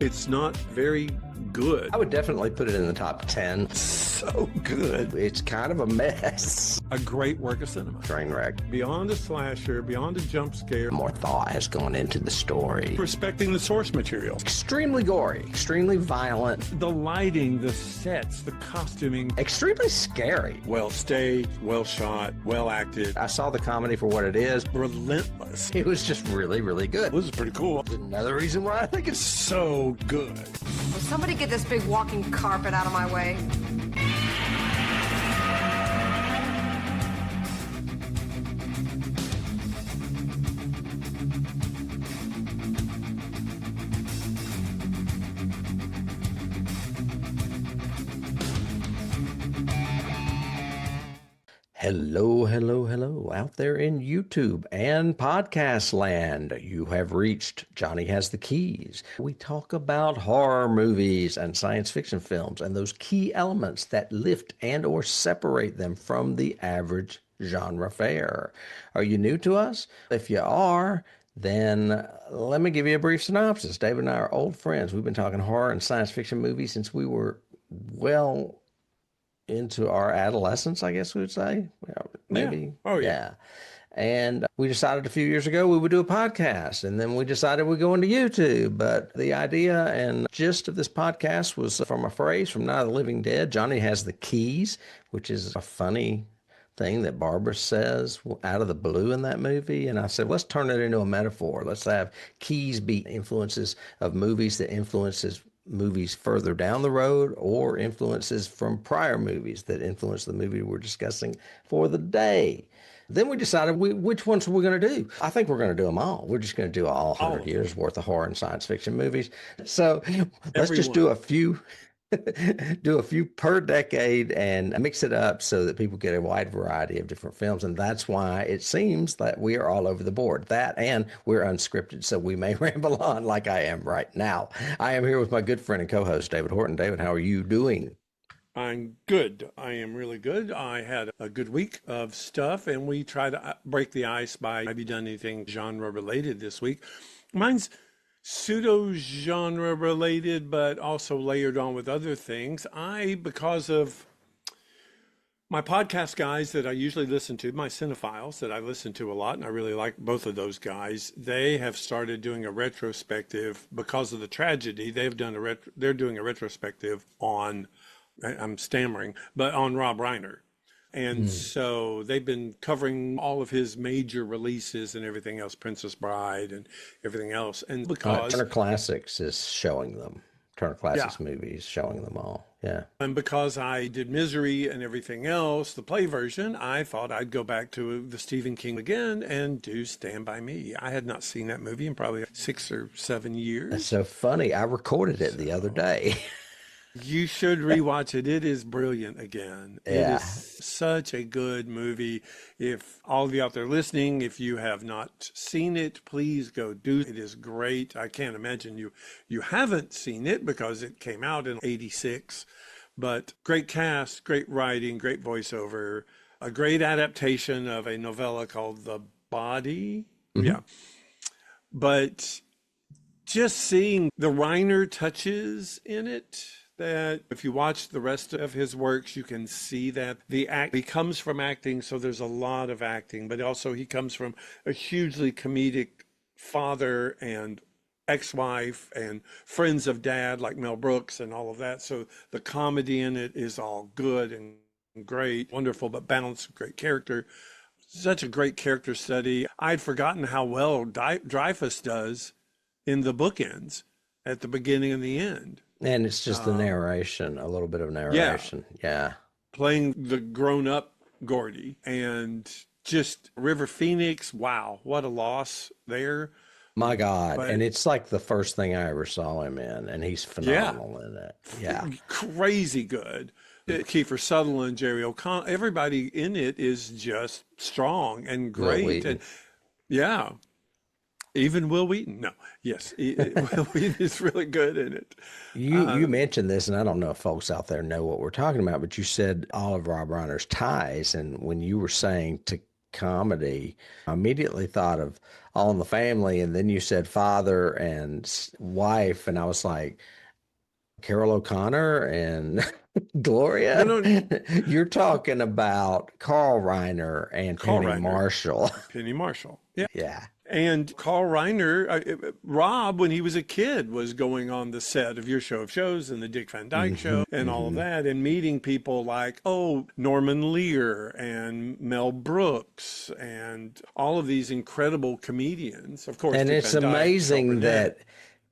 It's not very good. I would definitely put it in the top 10. So good. It's kind of a mess. A great work of cinema. Train wreck. Beyond a slasher, beyond a jump scare. More thought has gone into the story. Respecting the source material. Extremely gory, extremely violent. The lighting, the sets, the costuming. Extremely scary. Well staged, well shot, well acted. I saw the comedy for what it is. Relentless. It was just really, really good. This is pretty cool. Another reason why I think it's So good. Will somebody get this big walking carpet out of my way? Hello, hello, hello, out there in YouTube and podcast land. You have reached Johnny Has the Keys. We talk about horror movies and science fiction films and those key elements that lift and or separate them from the average genre fare. Are you new to us? If you are, then let me give you a brief synopsis. David and I are old friends. We've been talking horror and science fiction movies since we were, well, into our adolescence, I guess we would say. Well, maybe. Yeah. Oh, yeah. And we decided a few years ago we would do a podcast, and then we decided we'd go into YouTube. But the idea and gist of this podcast was from a phrase from Night of the Living Dead. Johnny Has the Keys, which is a funny thing that Barbara says out of the blue in that movie. And I said, let's turn it into a metaphor. Let's have keys be influences of movies that influences movies further down the road, or influences from prior movies that influence the movie we're discussing for the day. Then we decided which ones we're going to do. I think we're going to do them all. We're just going to do all 100 years worth of horror and science fiction movies. So let's just do a few per decade and mix it up so that people get a wide variety of different films. And that's why it seems that we are all over the board. That, and we're unscripted, so we may ramble on like I am right now. I am here with my good friend and co-host, David Horton. David, how are you doing? I'm good. I am really good. I had a good week of stuff, and we try to break the ice by, have you done anything genre related this week? Mine's pseudo-genre related, but also layered on with other things. Because of my podcast guys that I usually listen to, my cinephiles that I listen to a lot, and I really like both of those guys, they have started doing a retrospective because of the tragedy. They're doing a retrospective on, I'm stammering, but on Rob Reiner. And so they've been covering all of his major releases and everything else, Princess Bride and everything else. And because Turner Classics is showing them. Turner Classics movies showing them all. Yeah. And because I did Misery and everything else, the play version, I thought I'd go back to the Stephen King again and do Stand By Me. I had not seen that movie in probably 6 or 7 years. That's so funny. I recorded it the other day. You should rewatch it. It is brilliant again. Yeah. It is such a good movie. If all of you out there listening, if you have not seen it, please go do it. It is great. I can't imagine you haven't seen it because it came out in '86. But great cast, great writing, great voiceover, a great adaptation of a novella called The Body. Mm-hmm. Yeah. But just seeing the Reiner touches in it, that if you watch the rest of his works, you can see that he comes from acting, so there's a lot of acting, but also he comes from a hugely comedic father and ex-wife and friends of dad like Mel Brooks and all of that. So the comedy in it is all good and great, wonderful, but balanced, great character. Such a great character study. I'd forgotten how well Dreyfuss does in the bookends at the beginning and the end. And it's just the narration, a little bit of narration. Yeah. Playing the grown-up Gordy, and just River Phoenix. Wow, what a loss there. My God. And it's like the first thing I ever saw him in, and he's phenomenal in it. Yeah. Crazy good. Kiefer Sutherland, Jerry O'Connell, everybody in it is just strong and great. And yeah. Even Will Wheaton. No. Yes. Will Wheaton is really good in it. You mentioned this, and I don't know if folks out there know what we're talking about, but you said all of Rob Reiner's ties. And when you were saying to comedy. I immediately thought of All in the Family, and then you said father and wife, and I was like, Carol O'Connor and No, Gloria. no, You're talking about Carl Reiner and Carl Penny Reiner, Marshall. Penny Marshall. Yeah. Yeah. And Carl Reiner, Rob, when he was a kid, was going on the set of Your Show of Shows and the Dick Van Dyke Show and all of that, and meeting people like, Norman Lear and Mel Brooks and all of these incredible comedians. Of course, And Dick it's Van Dyke, Shaw amazing Burnett. that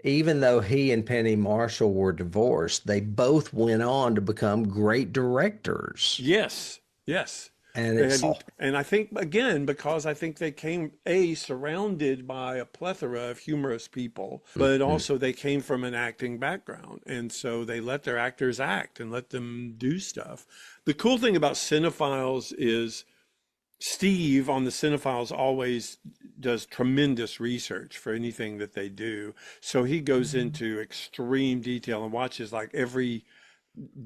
even though he and Penny Marshall were divorced, they both went on to become great directors. Yes, yes. And it's And I think, again, because I think they came, surrounded by a plethora of humorous people, but also they came from an acting background. And so they let their actors act and let them do stuff. The cool thing about Cinephiles is Steve on the Cinephiles always does tremendous research for anything that they do. So he goes into extreme detail and watches like every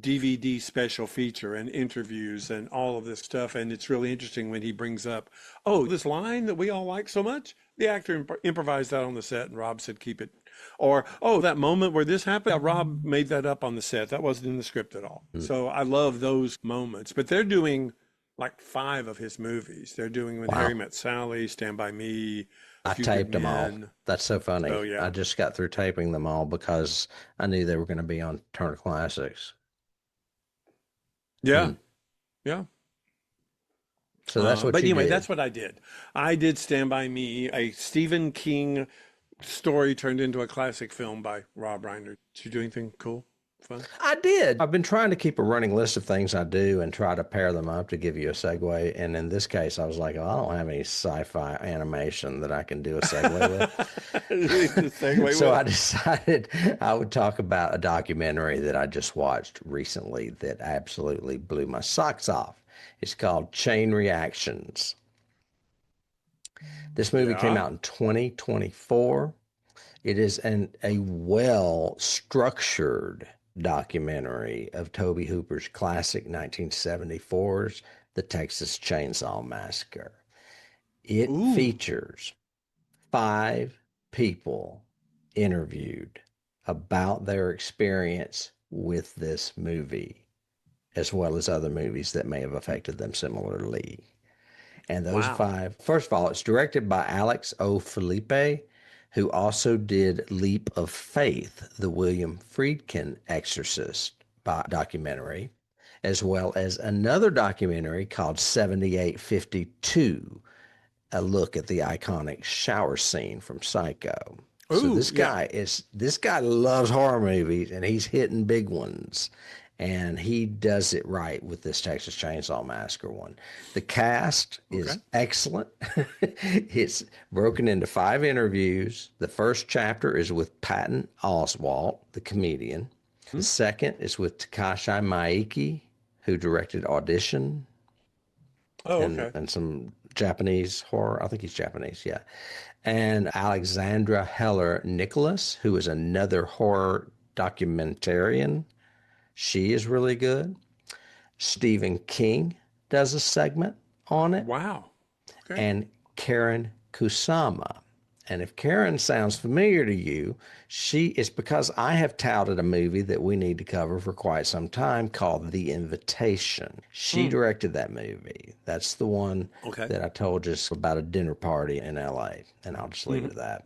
DVD special feature and interviews and all of this stuff. And it's really interesting when he brings up, this line that we all like so much, the actor improvised that on the set and Rob said, keep it. Or, that moment where this happened, Rob made that up on the set. That wasn't in the script at all. So I love those moments. But they're doing like 5 of his movies. They're doing When Harry Met Sally, Stand By Me, I Few taped Good them all. Men. That's so funny. Oh, yeah. I just got through taping them all because I knew they were going to be on Turner Classics. Yeah. Yeah. So that's what But you anyway, did. that's what I did. I did Stand By Me, a Stephen King story turned into a classic film by Rob Reiner. Did you do anything cool, fun? I did. I've been trying to keep a running list of things I do and try to pair them up to give you a segue. And in this case, I was like, I don't have any sci-fi animation that I can do a segue with. So I decided I would talk about a documentary that I just watched recently that absolutely blew my socks off. It's called Chain Reactions. This movie came Yeah. out in 2024. It is a well-structured documentary of Tobe Hooper's classic 1974's The Texas Chainsaw Massacre. It features 5 people interviewed about their experience with this movie, as well as other movies that may have affected them similarly. And those Wow. 5, first of all, it's directed by Alex O. Felipe, who also did Leap of Faith, the William Friedkin Exorcist documentary, as well as another documentary called 7852, a look at the iconic shower scene from Psycho. So Ooh, yeah. this guy loves horror movies and he's hitting big ones. And he does it right with this Texas Chainsaw Massacre one. The cast is excellent. It's broken into 5 interviews. The first chapter is with Patton Oswalt, the comedian. The second is with Takashi Miike, who directed Audition Oh, okay. and some Japanese horror. I think he's Japanese, yeah. And Alexandra Heller Nicholas, who is another horror documentarian. She is really good. Stephen King does a segment on it. Wow. Okay. And Karen Kusama. And if Karen sounds familiar to you, it's because I have touted a movie that we need to cover for quite some time called The Invitation. She directed that movie. That's the one that I told you about a dinner party in LA. And I'll just leave it at that.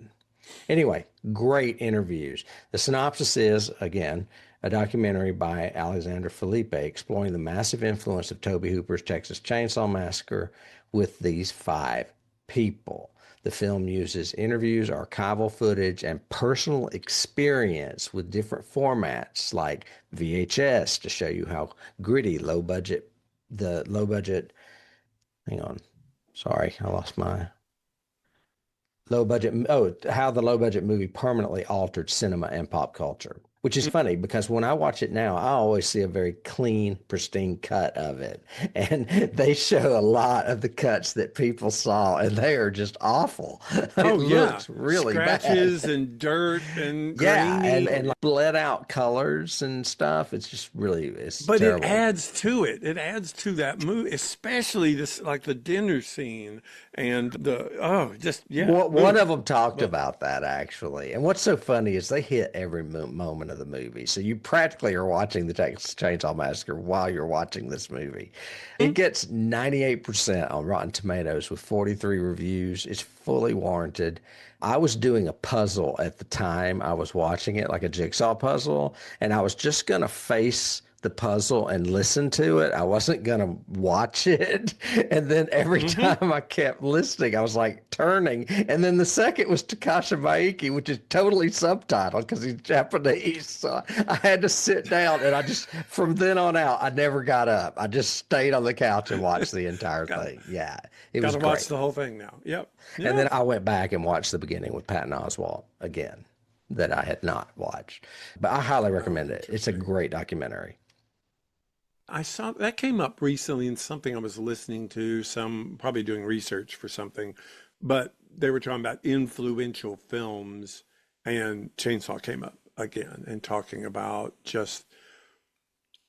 Anyway, great interviews. The synopsis is, again, a documentary by Alexander Felipe exploring the massive influence of Tobe Hooper's Texas Chainsaw Massacre with these 5 people. The film uses interviews, archival footage, and personal experience with different formats like VHS to show you how gritty, hang on, sorry, I lost my how the low budget movie permanently altered cinema and pop culture. which is funny because when I watch it now, I always see a very clean, pristine cut of it. And they show a lot of the cuts that people saw, and they are just awful. It Oh yeah, looks really bad. scratches and dirt and Yeah, grainy. and like bled out colors and stuff. It's just really, it's But it terrible. adds to it. It adds to that movie, especially this, like the dinner scene and the, oh, just, yeah. One Ooh. of them talked But about that actually. And what's so funny is they hit every moment of the movie. So you practically are watching the Texas Chainsaw Massacre while you're watching this movie. It gets 98% on Rotten Tomatoes with 43 reviews. It's fully warranted. I was doing a puzzle at the time I was watching it, like a jigsaw puzzle, and I was just going to face the puzzle and listen to it. I wasn't going to watch it. And then every time I kept listening, I was like turning. And then the second was Takashi Miike, which is totally subtitled because he's Japanese. So I had to sit down and I just, from then on out, I never got up. I just stayed on the couch and watched the entire got, thing. Yeah, it got was to great. watch the whole thing now. Yep. And then Yeah. I went back and watched the beginning with Patton Oswalt again that I had not watched. But I highly recommend it. It's a great documentary. I saw that came up recently in something I was listening to, some probably doing research for something, but they were talking about influential films, and Chainsaw came up again and talking about just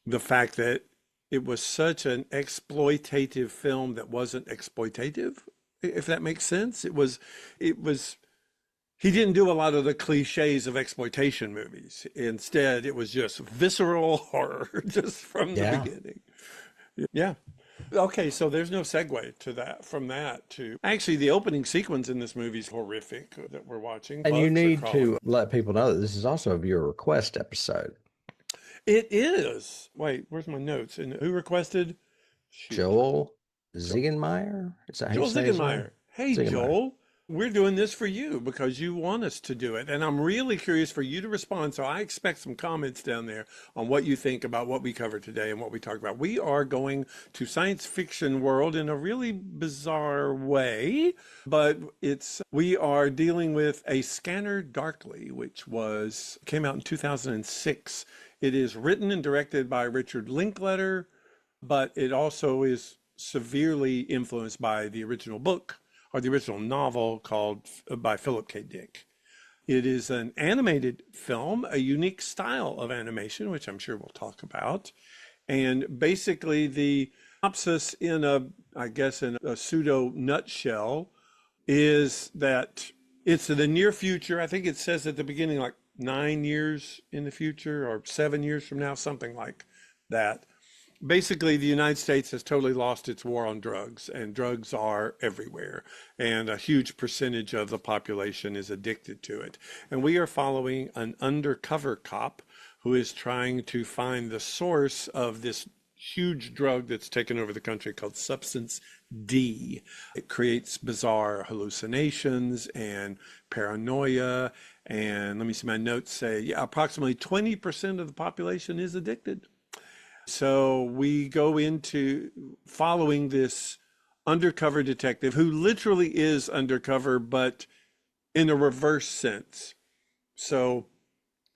the fact that it was such an exploitative film that wasn't exploitative, if that makes sense. It was he didn't do a lot of the cliches of exploitation movies. Instead, it was just visceral horror just from the Yeah. beginning. Yeah. Okay, so there's no segue to that from that to actually the opening sequence in this movie is horrific that we're watching. And you Bugs are need crawling. to let people know that this is also a viewer request episode. It is. Wait, where's my notes? And who requested? Shoot. Joel Ziegenmeyer? Is that how you Joel say his name? Ziegenmeyer. Hey, Ziegenmeyer. Joel, we're doing this for you because you want us to do it. And I'm really curious for you to respond. So I expect some comments down there on what you think about what we covered today and what we talked about. We are going to science fiction world in a really bizarre way, but we are dealing with A Scanner Darkly, which came out in 2006. It is written and directed by Richard Linklater, but it also is severely influenced by the original book or the original novel by Philip K. Dick. It is an animated film, a unique style of animation, which I'm sure we'll talk about. And basically the synopsis in a pseudo nutshell is that it's the near future. I think it says at the beginning, like 9 years in the future or 7 years from now, something like that. Basically, the United States has totally lost its war on drugs, and drugs are everywhere, and a huge percentage of the population is addicted to it. And we are following an undercover cop who is trying to find the source of this huge drug that's taken over the country called Substance D. It creates bizarre hallucinations and paranoia. And let me see, my notes say, yeah, approximately 20% of the population is addicted. So we go into following this undercover detective who literally is undercover, but in a reverse sense. So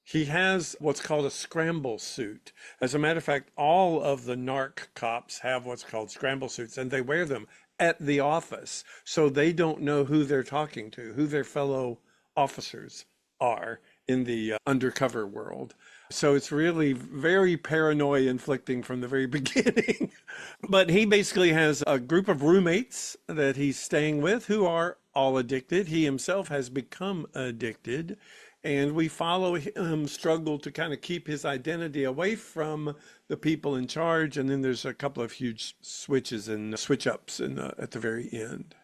he has what's called a scramble suit. As a matter of fact, all of the narc cops have what's called scramble suits, and they wear them at the office. So they don't know who they're talking to, who their fellow officers are in the undercover world. So it's really very paranoia inflicting from the very beginning. But he basically has a group of roommates that he's staying with who are all addicted. He himself has become addicted. And we follow him struggle to kind of keep his identity away from the people in charge. And then there's a couple of huge switches and switch ups at the very end.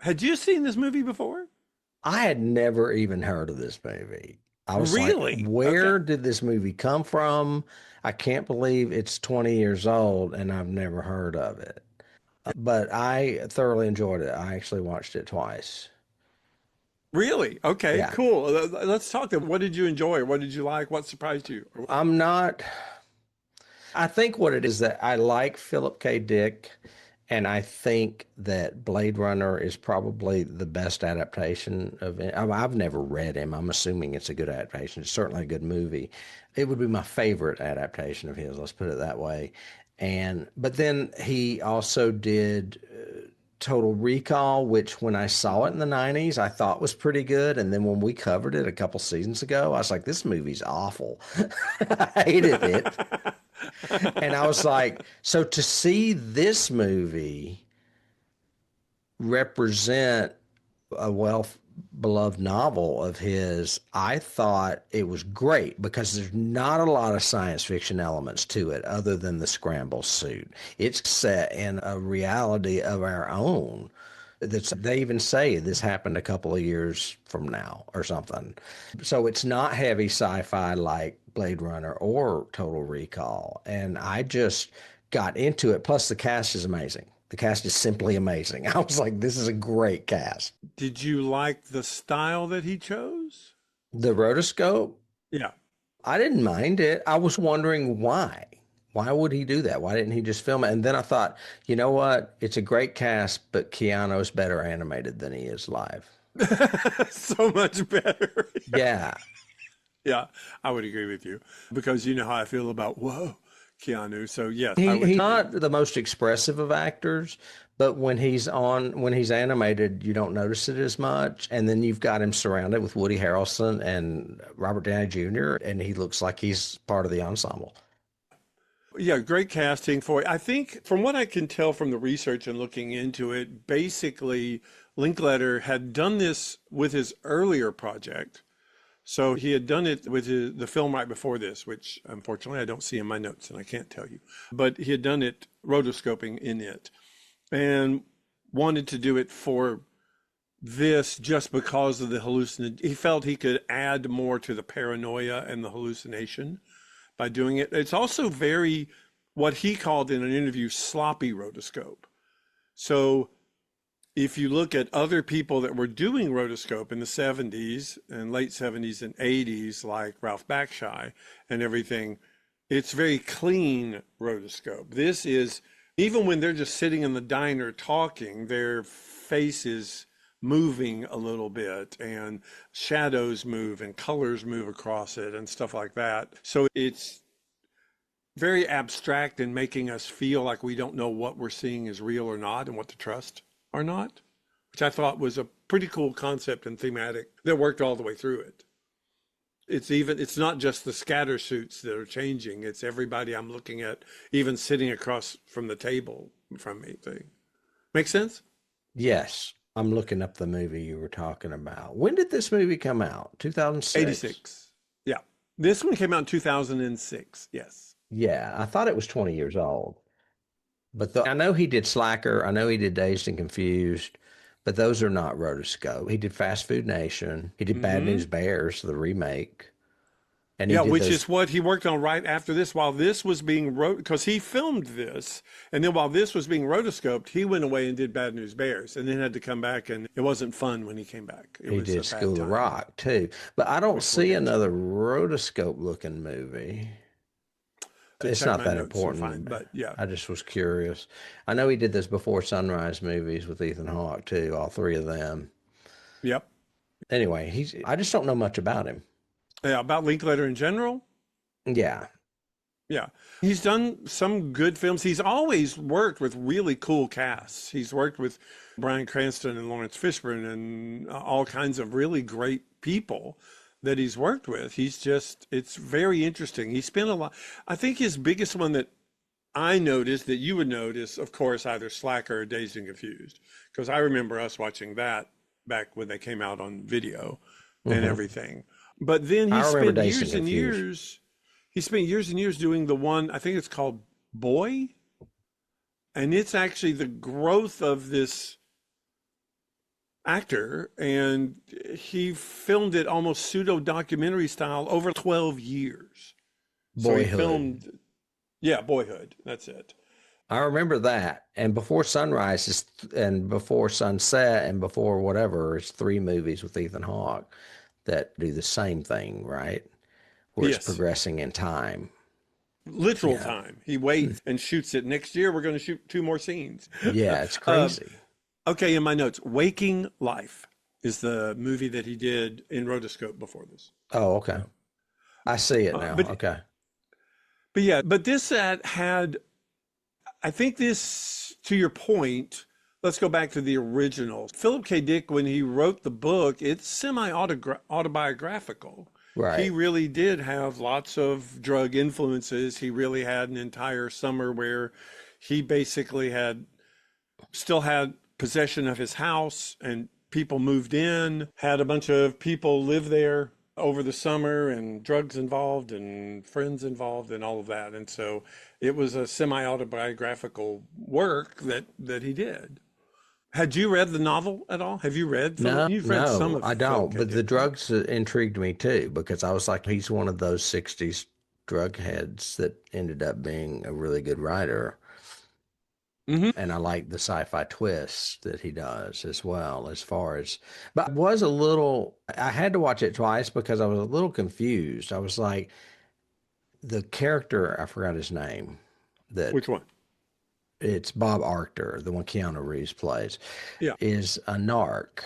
Had you seen this movie before? I had never even heard of this movie. I was Really? like, where Okay. did this movie come from? I can't believe it's 20 years old and I've never heard of it. But I thoroughly enjoyed it. I actually watched it twice. Really? Okay, Yeah. cool. Let's talk then. What did you enjoy? What did you like? What surprised you? I think what it is that I like Philip K. Dick, And I think that Blade Runner is probably the best adaptation of it. I've never read him. I'm assuming it's a good adaptation. It's certainly a good movie. It would be my favorite adaptation of his, let's put it that way. But then he also did Total Recall, which when I saw it in the 90s, I thought was pretty good. And then when we covered it a couple seasons ago, I was like, this movie's awful. I hated it. And I was like, so to see this movie represent a well beloved novel of his, I thought it was great because there's not a lot of science fiction elements to it other than the scramble suit. It's set in a reality of our own. They even say this happened a couple of years from now or something. So it's not heavy sci-fi like Blade Runner or Total Recall. And I just got into it. Plus the cast is amazing. The cast is simply amazing. I was like, this is a great cast. Did you like the style that he chose? The rotoscope, Yeah. I didn't mind it. I was wondering why. Why would he do that? Why didn't he just film it? And then I thought, you know what? It's a great cast, but Keanu's better animated than he is live. So much better. Yeah. Yeah, I would agree with you because you know how I feel about, whoa, Keanu. So yes, I would. He's not the most expressive of actors, but when he's animated, you don't notice it as much. And then you've got him surrounded with Woody Harrelson and Robert Downey Jr., and he looks like he's part of the ensemble. Yeah, great casting for it. I think from what I can tell from the research and looking into it, basically Linkletter had done this with his earlier project. So he had done it with the film right before this, which unfortunately I don't see in my notes and I can't tell you. But he had done it rotoscoping in it and wanted to do it for this just because of the hallucination. He felt he could add more to the paranoia and the hallucination by doing it. It's also very, what he called in an interview, sloppy rotoscope. So if you look at other people that were doing rotoscope in the 70s and late 70s and 80s, like Ralph Bakshi and everything, it's very clean rotoscope. This is, even when they're just sitting in the diner talking, their face is moving a little bit and shadows move and colors move across it and stuff like that. So it's very abstract in making us feel like we don't know what we're seeing is real or not and what to trust or not, which I thought was a pretty cool concept and thematic that worked all the way through it. It's not just the scatter suits that are changing. It's everybody I'm looking at, even sitting across from the table from me. Make sense? Yes. I'm looking up the movie you were talking about. When did this movie come out? 2006? 86. Yeah. This one came out in 2006. Yes. Yeah, I thought it was 20 years old. But I know he did Slacker. I know he did Dazed and Confused, but those are not rotoscope. He did Fast Food Nation. He did Bad News Bears, the remake. And yeah, which is what he worked on right after this, while this was being because he filmed this, and then while this was being rotoscoped, he went away and did Bad News Bears, and then had to come back, and it wasn't fun when he came back. He did School of Rock too, but I don't see another rotoscope looking movie. It's not that important, fine, but yeah, I just was curious. I know he did those Before Sunrise movies with Ethan Hawke too, all three of them. Yep. Anyway, I just don't know much about him. Yeah, about Linkletter in general? Yeah. Yeah. He's done some good films. He's always worked with really cool casts. He's worked with Bryan Cranston and Lawrence Fishburne and all kinds of really great people that he's worked with. It's very interesting. He spent a lot. I think his biggest one that I noticed, that you would notice, of course, either Slacker or Dazed and Confused, because I remember us watching that back when they came out on video and everything. But then he spent years and years. He spent years and years doing the one, I think it's called Boy. And it's actually the growth of this actor. And he filmed it almost pseudo-documentary style over 12 years. Boyhood. So he filmed, yeah, Boyhood. That's it. I remember that. And Before Sunrise and Before Sunset and Before whatever, it's three movies with Ethan Hawke that do the same thing, right? Where it's progressing in time. literal Yeah. time. He waits and shoots it. Next year, we're going to shoot 2 more scenes. Yeah, it's Um, crazy. okay, in my notes, Waking Life is the movie that he did in rotoscope before this. Oh, okay. I see it Uh, now. but Okay. but yeah, but this had, I think this, to your point, let's go back to the original. Philip K. Dick, when he wrote the book, it's semi-autobiographical. He Right. really did have lots of drug influences. He really had an entire summer where he basically still had possession of his house, and people moved in, had a bunch of people live there over the summer, and drugs involved and friends involved and all of that. And so it was a semi-autobiographical work that he did. Had you read the novel at all? Have you read Philip? No, You've read some no, of I Philip don't. K. But the Dick, right? drugs intrigued me too because I was like, he's one of those 60s drug heads that ended up being a really good writer. Hmm. And I like the sci-fi twists that he does as well, as far as, but I was a little, I had to watch it twice because I was a little confused. I was like, the character, I forgot his name, that Which one? it's Bob Arctor, the one Keanu Reeves plays, Yeah, is a narc,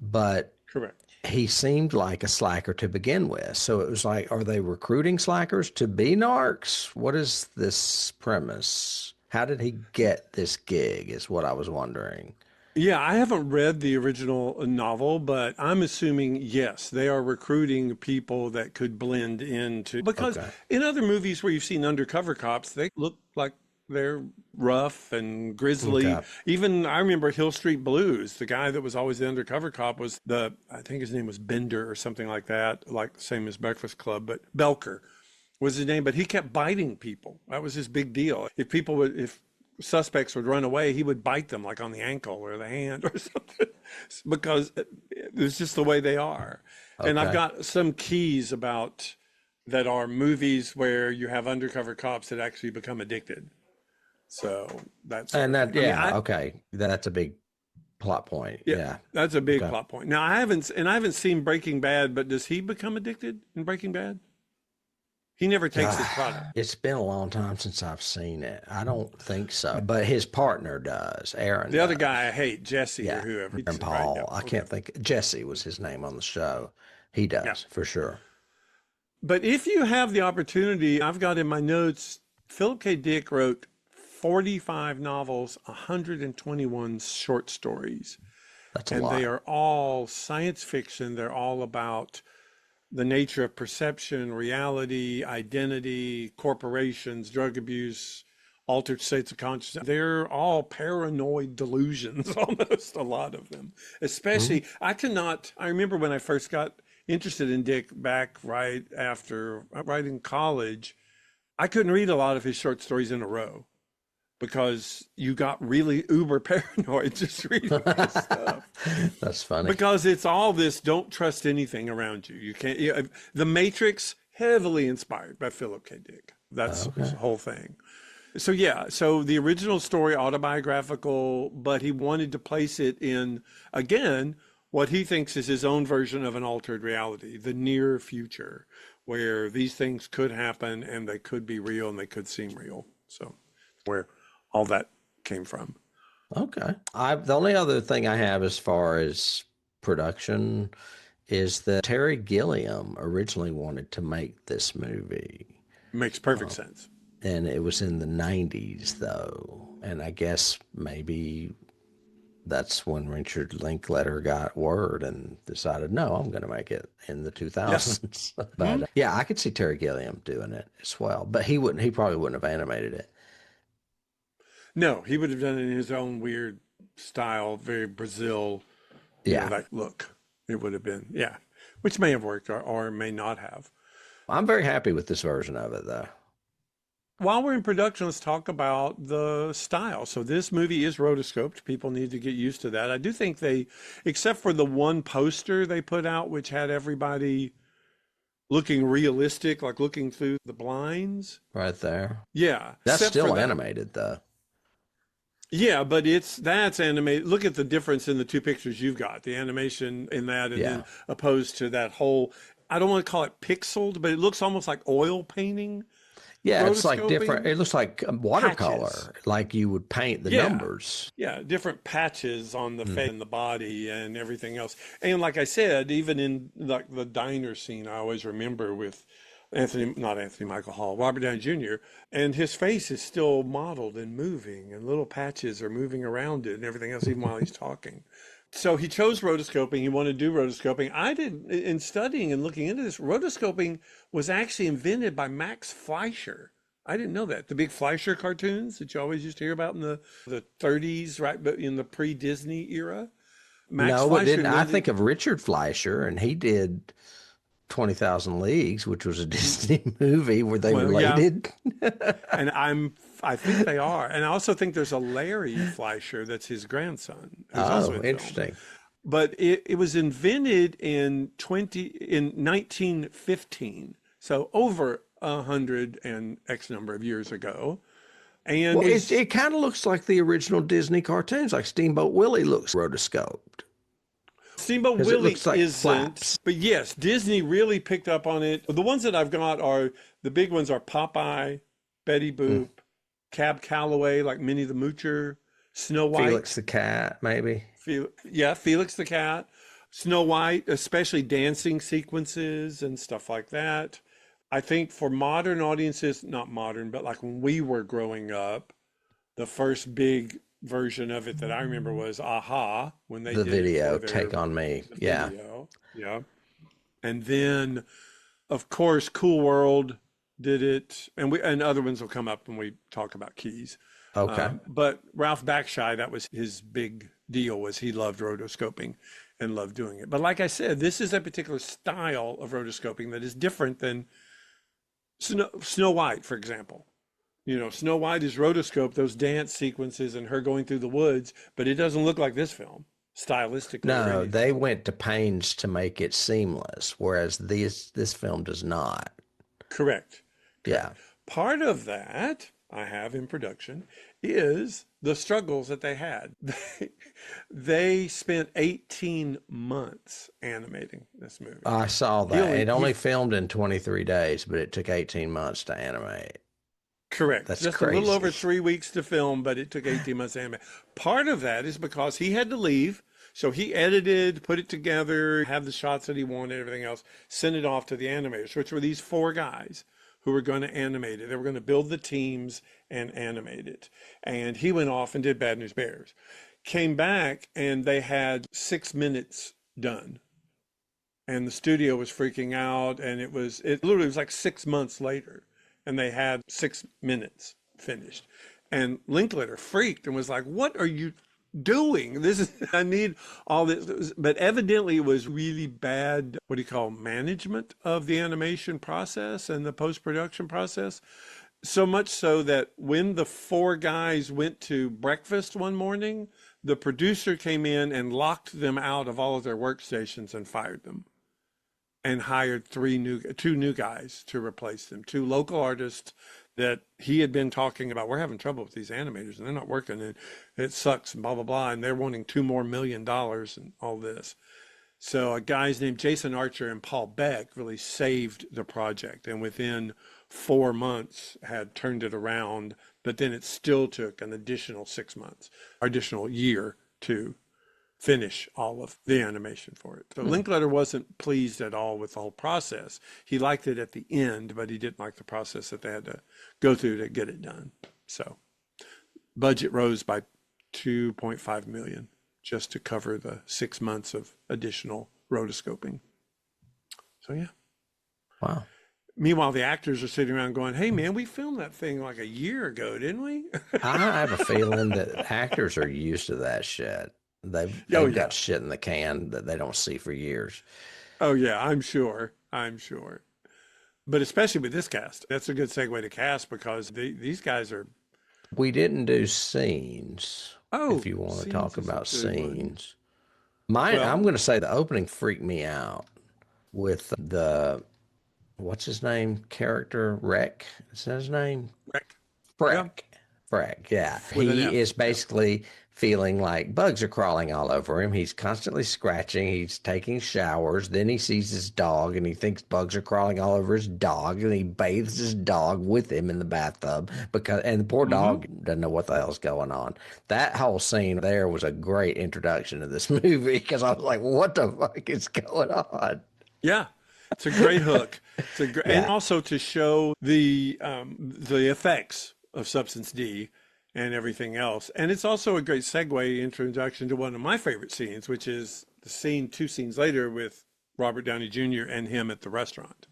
but correct. he seemed like a slacker to begin with. So it was like, are they recruiting slackers to be narcs? What is this premise? How did he get this gig, is what I was wondering. Yeah, I haven't read the original novel, but I'm assuming yes, they are recruiting people that could blend into, because Okay. in other movies where you've seen undercover cops, they look like they're rough and grisly. Okay. Even I remember Hill Street Blues, the guy that was always the undercover cop was I think his name was Bender or something like that, like the same as Breakfast Club, but Belker was his name, but he kept biting people. That was his big deal. If suspects would run away, he would bite them like on the ankle or the hand or something, because it's just the way they are. And I've Okay. got some keys about that are movies where you have undercover cops that actually become addicted. So that sort And of thing. that, I mean, yeah, okay. That's a big plot point. yeah, Yeah. that's a big Okay. plot point. Now I haven't seen Breaking Bad, but does he become addicted in Breaking Bad? He never takes his product. It's been a long time since I've seen it. I don't think so. But his partner does. Aaron The other does. guy I hate, Jesse or Yeah. whoever. Aaron Right. Yeah. Paul. I Okay. can't think. Jesse was his name on the show. He Yeah. does for sure. But if you have the opportunity, I've got in my notes, Philip K. Dick wrote 45 novels, 121 short stories, That's a and they lot. are all science fiction. They're all about the nature of perception, reality, identity, corporations, drug abuse, altered states of consciousness. They're all paranoid delusions, almost a lot of them. Mhm. Especially, I remember when I first got interested in Dick back right after, right in college, I couldn't read a lot of his short stories in a row because you got really uber paranoid just reading his stuff. That's funny. Because it's all this, don't trust anything around you. You can't, The Matrix, heavily inspired by Philip K. Dick. That's the Okay. whole thing. So yeah, so the original story, autobiographical, but he wanted to place it in, again, what he thinks is his own version of an altered reality, the near future, where these things could happen and they could be real and they could seem real. So where all that came from. Okay. The only other thing I have as far as production is that Terry Gilliam originally wanted to make this movie. Makes perfect sense. And it was in the 90s, though. And I guess maybe that's when Richard Linklater got word and decided, no, I'm going to make it in the Yes. 2000s. But yeah, I could see Terry Gilliam doing it as well. But he probably wouldn't have animated it. No, he would have done it in his own weird style, very Brazil, Yeah. that look. It would have been, yeah, which may have worked or may not have. I'm very happy with this version of it, though. While we're in production, let's talk about the style. So this movie is rotoscoped. People need to get used to that. I do think except for the one poster they put out, which had everybody looking realistic, like looking through the blinds. Right there. Yeah. That's except for still that. animated, though. Yeah, but that's animated. Look at the difference in the two pictures you've got, the animation in that, and then opposed to that whole, I don't want to call it pixeled, but it looks almost like oil painting. Yeah, it's like different. rotoscoping It looks like patches. watercolor, like you would paint the Yeah. numbers. Yeah, different patches on the Mhm. face and the body and everything else. And like I said, even in like the diner scene, I always remember with not Anthony Michael Hall, Robert Downey Jr., and his face is still modeled and moving, and little patches are moving around it and everything else, even while he's talking. So he chose rotoscoping. He wanted to do rotoscoping. I did, in studying and looking into this, rotoscoping was actually invented by Max Fleischer. I didn't know that. The big Fleischer cartoons that you always used to hear about in the 30s, right? But in the pre-Disney era, Max No, but Fleischer didn't I invented, think of Richard Fleischer, and he did 20,000 Leagues, which was a Disney movie. Were they well, yeah, related? and I think they are. And I also think there's a Larry Fleischer that's his grandson, who's also Oh, in film. interesting. But it was invented in 1915, so over 100 and X number of years ago. And Well, it, is it kind of looks like the original Disney cartoons, like Steamboat Willie looks rotoscoped Steamboat because it Willie looks like isn't, flaps. but yes, Disney really picked up on it. The ones that I've got are the big ones are Popeye, Betty Mm. Boop, Cab Calloway, like Minnie the Moocher, Snow Felix White, the cat, maybe. yeah, Felix the Cat, Snow White, especially dancing sequences and stuff like that. I think for modern audiences, not modern, but like when we were growing up, the first big version of it that I remember was Aha when they The did it video, for Take on Me. the Yeah. video. Yeah. And then of course Cool World did it and other ones will come up when we talk about keys. Okay. But Ralph Bakshi, that was his big deal was he loved rotoscoping and loved doing it. But like I said, this is a particular style of rotoscoping that is different than Snow White, for example. You know, Snow White is rotoscoped, those dance sequences and her going through the woods, but it doesn't look like this film, stylistically or No, they anything. went to pains to make it seamless, whereas this film does not. Correct. Yeah. Correct. Part of that I have in production is the struggles that they had. They spent 18 months animating this movie. I saw He that. only It he only filmed in 23 days, but it took 18 months to animate. Correct. That's Just a little over crazy. 3 weeks to film, but it took 18 months to animate. Part of that is because he had to leave. So he edited, put it together, had the shots that he wanted, everything else, sent it off to the animators, which were these four guys who were going to animate it. They were going to build the teams and animate it. And he went off and did Bad News Bears. Came back and they had 6 minutes done. And the studio was freaking out. And it literally was like 6 months later. And they had 6 minutes finished. And Linklater freaked and was like, "What are you doing? I need all this." But evidently it was really bad, what do you call, management of the animation process and the post-production process. So much so that when the four guys went to breakfast one morning, the producer came in and locked them out of all of their workstations and fired them and hired two new guys to replace them, two local artists that he had been talking about. We're having trouble with these animators and they're not working and it sucks and blah, blah, blah. And they're wanting $2 more million and all this. So guys named Jason Archer and Paul Beck really saved the project. And within 4 months had turned it around, but then it still took an additional 6 months, additional year to finish all of the animation for it. So Linklater wasn't pleased at all with the whole process. He liked it at the end, but he didn't like the process that they had to go through to get it done. So budget rose by 2.5 million just to cover the 6 months of additional rotoscoping. So yeah. Wow. Meanwhile, the actors are sitting around going, "Hey man, we filmed that thing like a year ago, didn't we?" I have a feeling that actors are used to that shit. They've Oh they've yeah. got shit in the can that they don't see for years. Oh yeah, I'm sure. I'm sure. But especially with this cast, that's a good segue to cast because these guys are. We didn't do scenes. Oh, If you want to scenes talk is a about good one. scenes, mine, Well, I'm going to say the opening freaked me out with the what's his name character Wreck. Is that his name? Rick, yeah, Freck. Freck. Yeah, with an he F. is Yeah. basically feeling like bugs are crawling all over him. He's constantly scratching. He's taking showers. Then he sees his dog and he thinks bugs are crawling all over his dog, and he bathes his dog with him in the bathtub and the poor dog doesn't know what the hell's going on. That whole scene there was a great introduction to this movie because I was like, what the fuck is going on? Yeah. It's a great hook. Yeah. And also to show the effects of substance D and everything else. And it's also a great segue introduction to one of my favorite scenes, which is the scene 2 scenes later with Robert Downey Jr. and him at the restaurant.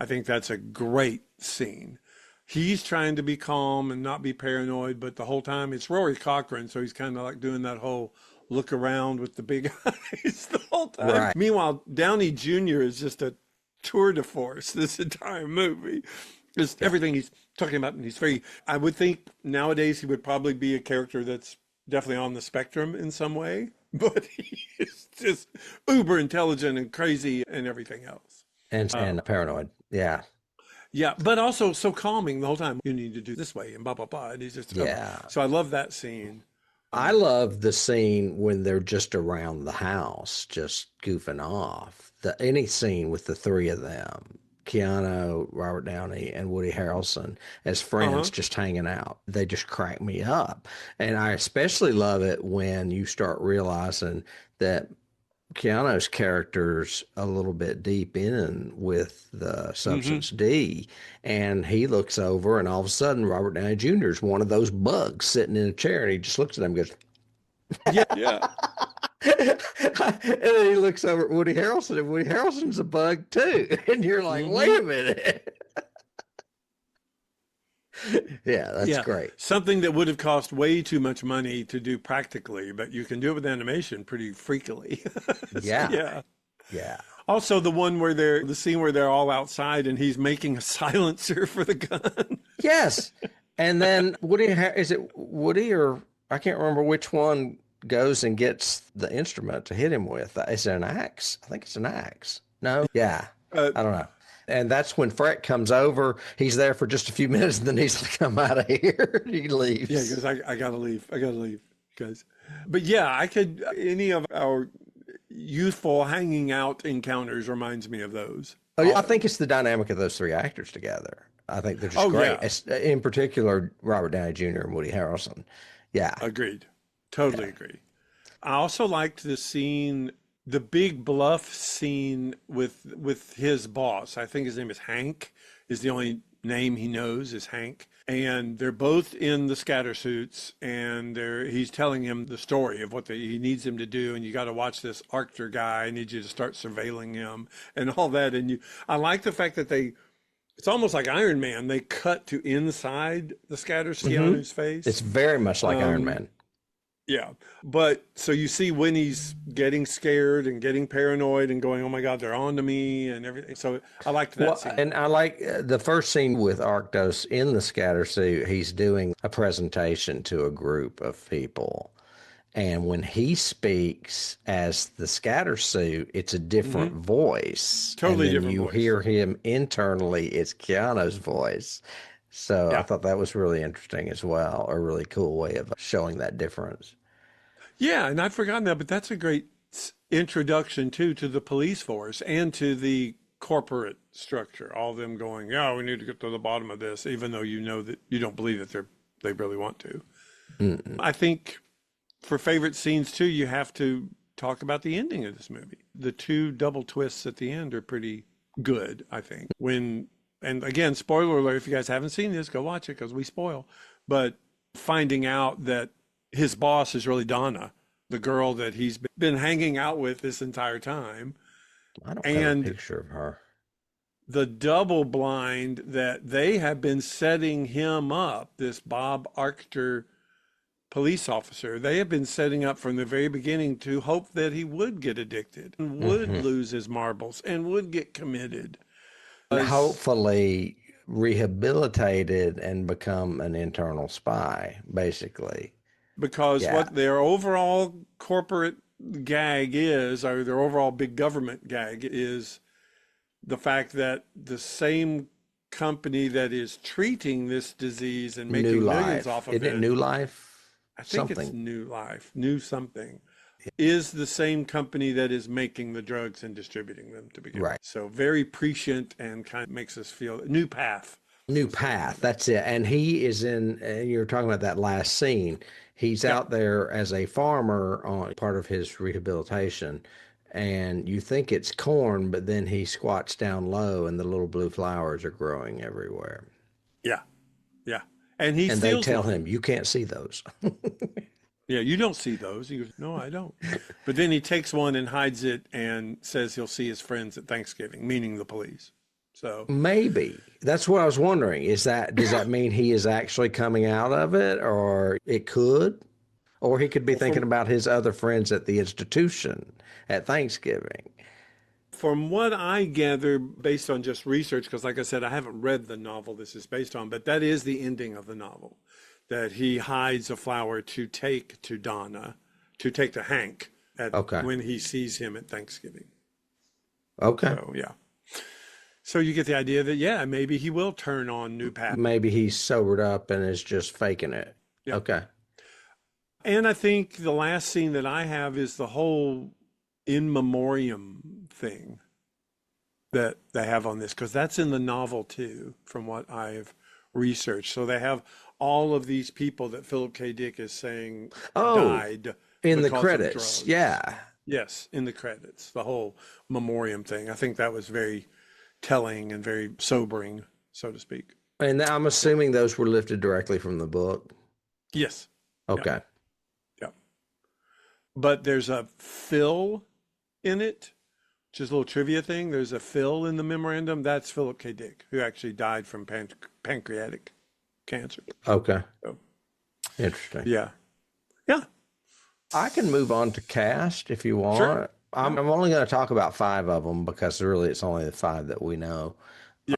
I think that's a great scene. He's trying to be calm and not be paranoid, but the whole time it's Rory Cochrane, so he's kind of like doing that whole look around with the big eyes the whole time. Right. Meanwhile, Downey Jr. is just a tour de force this entire movie. Just everything he's talking about, and he's very, I would think nowadays he would probably be a character that's definitely on the spectrum in some way, but he is just uber intelligent and crazy and everything else. And paranoid. Yeah. Yeah, but also so calming the whole time. You need to do this way and blah, blah, blah. And he's just, So I love that scene. I love the scene when they're just around the house, just goofing off. Any scene with the three of them, Keanu, Robert Downey, and Woody Harrelson as friends just hanging out. They just crack me up. And I especially love it when you start realizing that Keanu's character's a little bit deep in with the substance D, and he looks over, and all of a sudden Robert Downey Jr. is one of those bugs sitting in a chair, and he just looks at him and goes, Yeah. and then he looks over at Woody Harrelson, and Woody Harrelson's a bug too. And you're like, wait a minute. Yeah, that's great. Something that would have cost way too much money to do practically, but you can do it with animation pretty freakily. Yeah. Also, the scene where they're all outside and he's making a silencer for the gun. Yes. And then is it Woody or I can't remember which one goes and gets the instrument to hit him with? Is it an axe? I think it's an axe. No? Yeah. I don't know. And that's when Freck comes over. He's there for just a few minutes, and then he's like, "I'm out of here." He leaves. Yeah, because I gotta leave. I gotta leave, guys. But yeah, any of our youthful hanging out encounters reminds me of those. Oh, yeah, I think it's the dynamic of those three actors together. I think they're just great. Yeah. In particular, Robert Downey Jr. and Woody Harrelson. Yeah. Agreed. Totally agree. I also liked the scene, the big bluff scene with his boss. I think his name is Hank, is the only name he knows is Hank. And they're both in the scatter suits, and he's telling him the story of what he needs him to do. And you got to watch this Arctur guy. I need you to start surveilling him and all that. And I like the fact that it's almost like Iron Man. They cut to inside the scatter suit on his face. It's very much like Iron Man. Yeah. But so you see when he's getting scared and getting paranoid and going, oh my God, they're on to me and everything. So I liked that scene. And I like the first scene with Arctos in the scatter suit. He's doing a presentation to a group of people. And when he speaks as the scatter suit, it's a different voice. Totally and then different you voice. hear him internally, it's Keanu's voice. So I thought that was really interesting as well, a really cool way of showing that difference. Yeah, and I'd forgotten that, but that's a great introduction too to the police force and to the corporate structure. All of them going, yeah, we need to get to the bottom of this, even though you know that you don't believe that they really want to. I think for favorite scenes too, you have to talk about the ending of this movie. The two double twists at the end are pretty good, I think. And again, spoiler alert, if you guys haven't seen this, go watch it because we spoil. But finding out that his boss is really Donna, the girl that he's been hanging out with this entire time. I don't have a picture of her. The double blind that they have been setting him up, this Bob Arctur police officer, they have been setting up from the very beginning to hope that he would get addicted and would lose his marbles and would get committed. Hopefully rehabilitated and become an internal spy, basically. Because what their overall corporate gag is, or their overall big government gag is the fact that the same company that is treating this disease and making millions off of Isn't it New Life? I think it's something. New Life, New something, is the same company that is making the drugs and distributing them to begin with. Right. So very prescient and kind of makes us feel New Path. New Was the name Path. of it. That's it. And he is in, you were talking about that last scene. He's Yeah. out there as a farmer on part of his rehabilitation. And you think it's corn, but then he squats down low and the little blue flowers are growing everywhere. Yeah. Yeah. And he And they steals tell one. him, you can't see those. Yeah, you don't see those. He goes, no, I don't. But then he takes one and hides it and says he'll see his friends at Thanksgiving, meaning the police. So, Maybe. That's what I was wondering. Does that mean he is actually coming out of it, or it could? Or he could be well, thinking about his other friends at the institution at Thanksgiving. from what I gather, based on just research, because like I said, I haven't read the novel this is based on, but that is the ending of the novel, that he hides a flower to take to Donna, to take to Hank Okay. when he sees him at Thanksgiving. Okay. So, yeah. So you get the idea that, yeah, maybe he will turn on New Path. Maybe he's sobered up and is just faking it. Yeah. Okay. And I think the last scene that I have is the whole in memoriam thing that they have on this, because that's in the novel too, from what I've researched. So they have all of these people that Philip K. Dick is saying died in the because of credits. drugs. Yeah. Yes, in the credits, the whole memoriam thing. I think that was very telling and very sobering, so to speak. And I'm assuming those were lifted directly from the book. Yes. Okay. Yeah. But there's a fill in it, which is a little trivia thing. There's a fill in the memorandum. That's Philip K. Dick, who actually died from pancreatic cancer. Okay. So, Interesting. yeah. Yeah. I can move on to cast if you want. Sure. I'm only going to talk about 5 of them because really it's only the 5 that we know.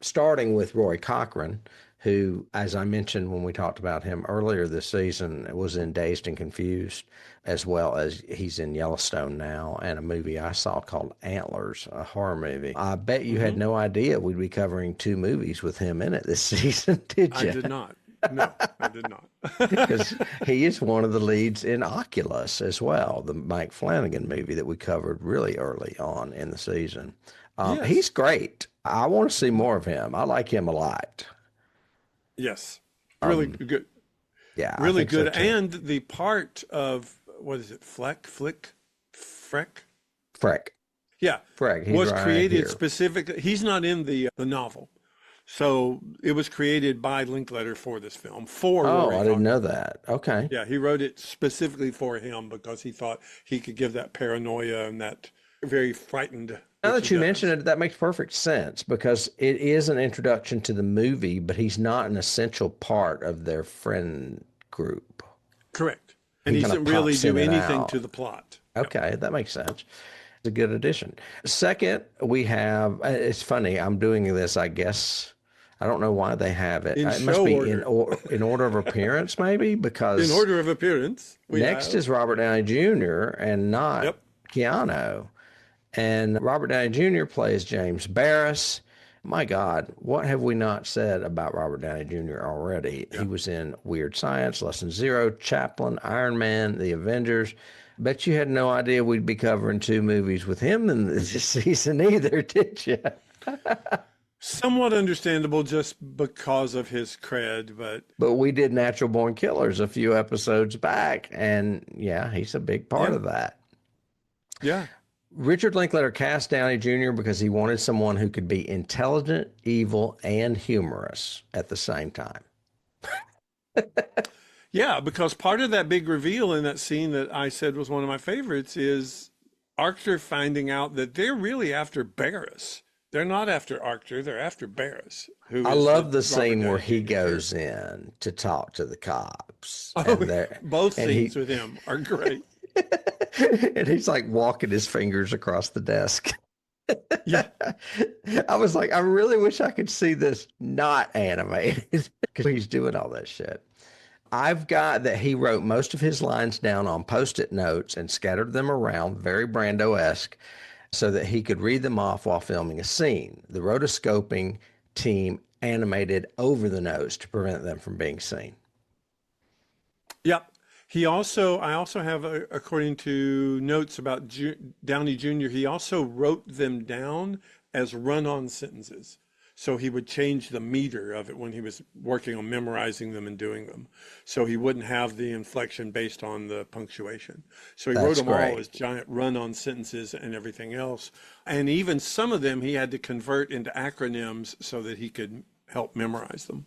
Starting with Roy Cochran, who, as I mentioned when we talked about him earlier this season, was in Dazed and Confused, as well as he's in Yellowstone now, and a movie I saw called Antlers, a horror movie. I bet you had no idea we'd be covering 2 movies with him in it this season, did you? I did not. No, I did not. Because he is one of the leads in Oculus as well, the Mike Flanagan movie that we covered really early on in the season. Yes. He's great. I want to see more of him. I like him a lot. Yes. Really good. Yeah, I Really think so good. too. And the part of, what is it, Freck? Yeah. Freck. He's Was right created here. specifically. He's not in the novel. So it was created by Linkletter for this film. For Oh, Rory I didn't Cochran. know that. Okay. Yeah, he wrote it specifically for him because he thought he could give that paranoia and that very frightened. Now which that he you does. mention it, that makes perfect sense because it is an introduction to the movie, but he's not an essential part of their friend group. Correct. And he kinda doesn't really pops in do and anything out. to the plot. Okay, that makes sense. It's a good addition. Second, we have, it's funny, I'm doing this, I guess. I don't know why they have it. In It must show be order. in order of appearance, maybe, because In order of appearance, we next have, is Robert Downey Jr. and not Yep. Keanu. And Robert Downey Jr. plays James Barris. My God, what have we not said about Robert Downey Jr. already? He was in Weird Science, Lesson Zero, Chaplin, Iron Man, The Avengers. Bet you had no idea we'd be covering 2 movies with him in this season either, did you? somewhat understandable just because of his cred, but But we did Natural Born Killers a few episodes back, and yeah, he's a big part Yeah. of that. yeah. Richard Linklater cast Downey Jr. because he wanted someone who could be intelligent, evil, and humorous at the same time. Yeah, because part of that big reveal in that scene that I said was one of my favorites is Arctur finding out that they're really after Barris. They're not after Arctur, they're after Barris. Who I is love the Robert scene where Downey he Jr. goes in to talk to the cops. Oh, and they're- both and he- scenes with him are great. and he's like walking his fingers across the desk. Yeah. I was like, I really wish I could see this not animated because he's doing all that shit. I've got that he wrote most of his lines down on Post-it notes and scattered them around, very Brando-esque, so that he could read them off while filming a scene. The rotoscoping team animated over the notes to prevent them from being seen. Yep. I also have, according to notes about Downey Jr., he also wrote them down as run-on sentences. So he would change the meter of it when he was working on memorizing them and doing them. So he wouldn't have the inflection based on the punctuation. So he wrote That's them all great. as giant run-on sentences and everything else. And even some of them he had to convert into acronyms so that he could help memorize them.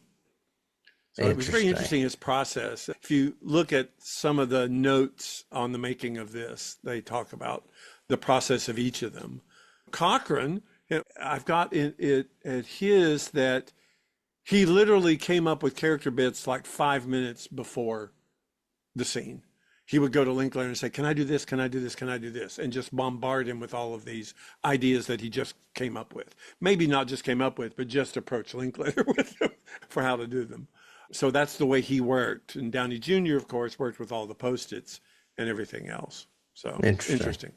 So it was very interesting, his process. If you look at some of the notes on the making of this, they talk about the process of each of them. Cochran, I've got it at his that he literally came up with character bits like 5 minutes before the scene. He would go to Linklater and say, can I do this? Can I do this? Can I do this? And just bombard him with all of these ideas that he just came up with. Maybe not just came up with, but just approach Linklater with them for how to do them. So that's the way he worked. And Downey Jr., of course, worked with all the Post-its and everything else. So interesting.